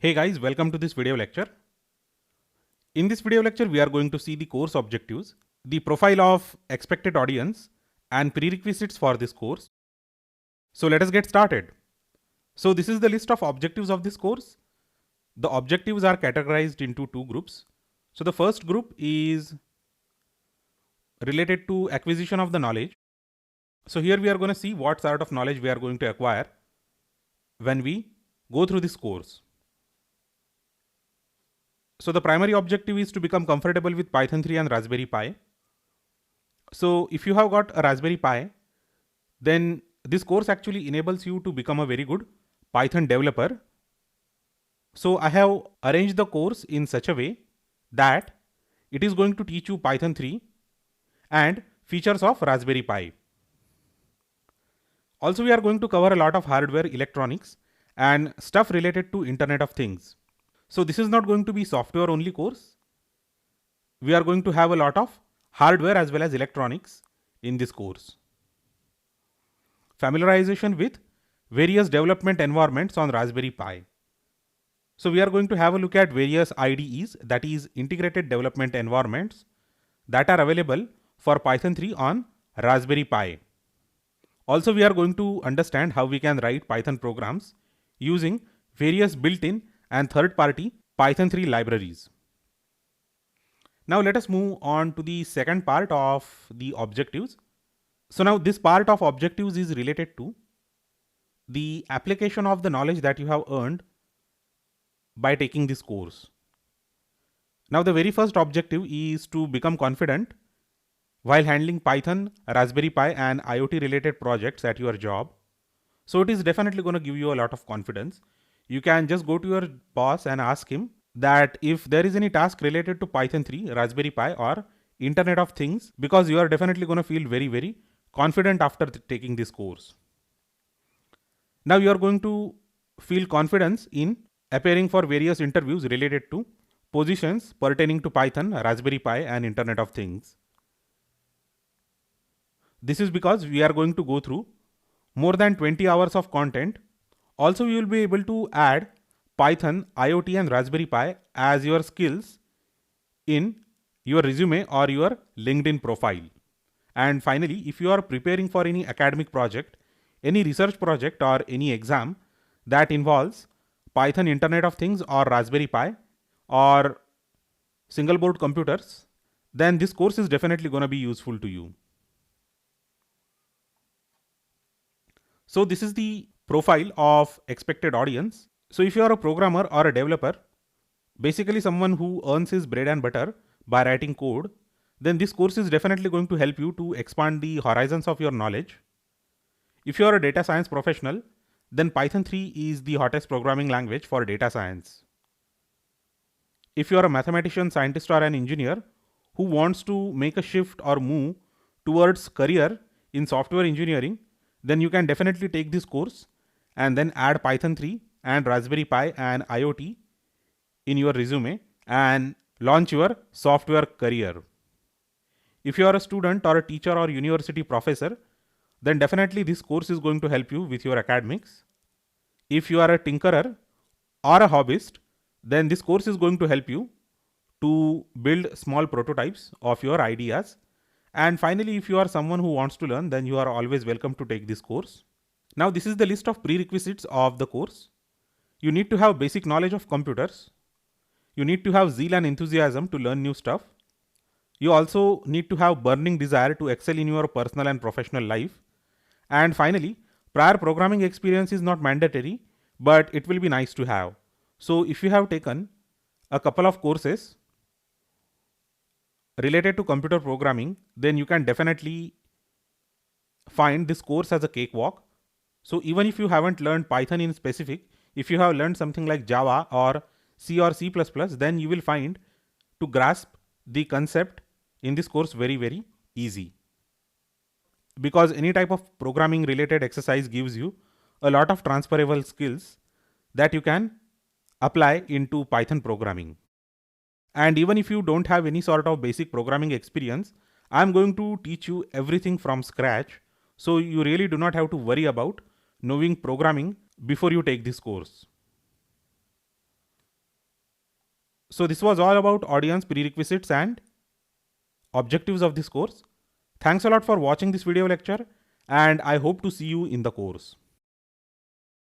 Hey guys, welcome to this video lecture. In this video lecture, we are going to see the course objectives, the profile of expected audience, and prerequisites for this course. So let us get started. So this is the list of objectives of this course. The objectives are categorized into two groups. So the first group is related to acquisition of the knowledge. So here we are going to see what sort of knowledge we are going to acquire when we go through this course. So the primary objective is to become comfortable with Python 3 and Raspberry Pi. So if you have got a Raspberry Pi, then this course actually enables you to become a very good Python developer. So I have arranged the course in such a way that it is going to teach you Python 3 and features of Raspberry Pi. Also, we are going to cover a lot of hardware, electronics, and stuff related to Internet of Things. So this is not going to be software only course. We are going to have a lot of hardware as well as electronics in this course. Familiarization with various development environments on Raspberry Pi. So we are going to have a look at various IDEs, that is integrated development environments, that are available for Python 3 on Raspberry Pi. Also, we are going to understand how we can write Python programs using various built-in and third-party Python 3 libraries. Now let us move on to the second part of the objectives. So now this part of objectives is related to the application of the knowledge that you have earned by taking this course. Now the very first objective is to become confident while handling Python, Raspberry Pi and IoT related projects at your job. So it is definitely going to give you a lot of confidence. You can just go to your boss and ask him that if there is any task related to Python 3, Raspberry Pi or Internet of Things, because you are definitely going to feel very confident after taking this course. Now you are going to feel confidence in appearing for various interviews related to positions pertaining to Python, Raspberry Pi and Internet of Things. This is because we are going to go through more than 20 hours of content. Also, you will be able to add Python, IoT and Raspberry Pi as your skills in your resume or your LinkedIn profile. And finally, if you are preparing for any academic project, any research project or any exam that involves Python, Internet of Things or Raspberry Pi or single board computers, then this course is definitely going to be useful to you. So this is the profile of expected audience. So if you are a programmer or a developer, basically someone who earns his bread and butter by writing code, then this course is definitely going to help you to expand the horizons of your knowledge. If you are a data science professional, then Python 3 is the hottest programming language for data science. If you are a mathematician, scientist or an engineer who wants to make a shift or move towards career in software engineering, then you can definitely take this course and then add Python 3 and Raspberry Pi and IoT in your resume and launch your software career. If you are a student or a teacher or university professor, then definitely this course is going to help you with your academics. If you are a tinkerer or a hobbyist, then this course is going to help you to build small prototypes of your ideas. And finally, if you are someone who wants to learn, then you are always welcome to take this course. Now, this is the list of prerequisites of the course. You need to have basic knowledge of computers. You need to have zeal and enthusiasm to learn new stuff. You also need to have burning desire to excel in your personal and professional life. And finally, prior programming experience is not mandatory, but it will be nice to have. So if you have taken a couple of courses related to computer programming, then you can definitely find this course as a cakewalk. So even if you haven't learned Python in specific, if you have learned something like Java or C or C++, then you will find to grasp the concept in this course very easy. Because any type of programming related exercise gives you a lot of transferable skills that you can apply into Python programming. And even if you don't have any sort of basic programming experience, I'm going to teach you everything from scratch. So you really do not have to worry about knowing programming before you take this course. So this was all about audience, prerequisites and objectives of this course. Thanks a lot for watching this video lecture, and I hope to see you in the course.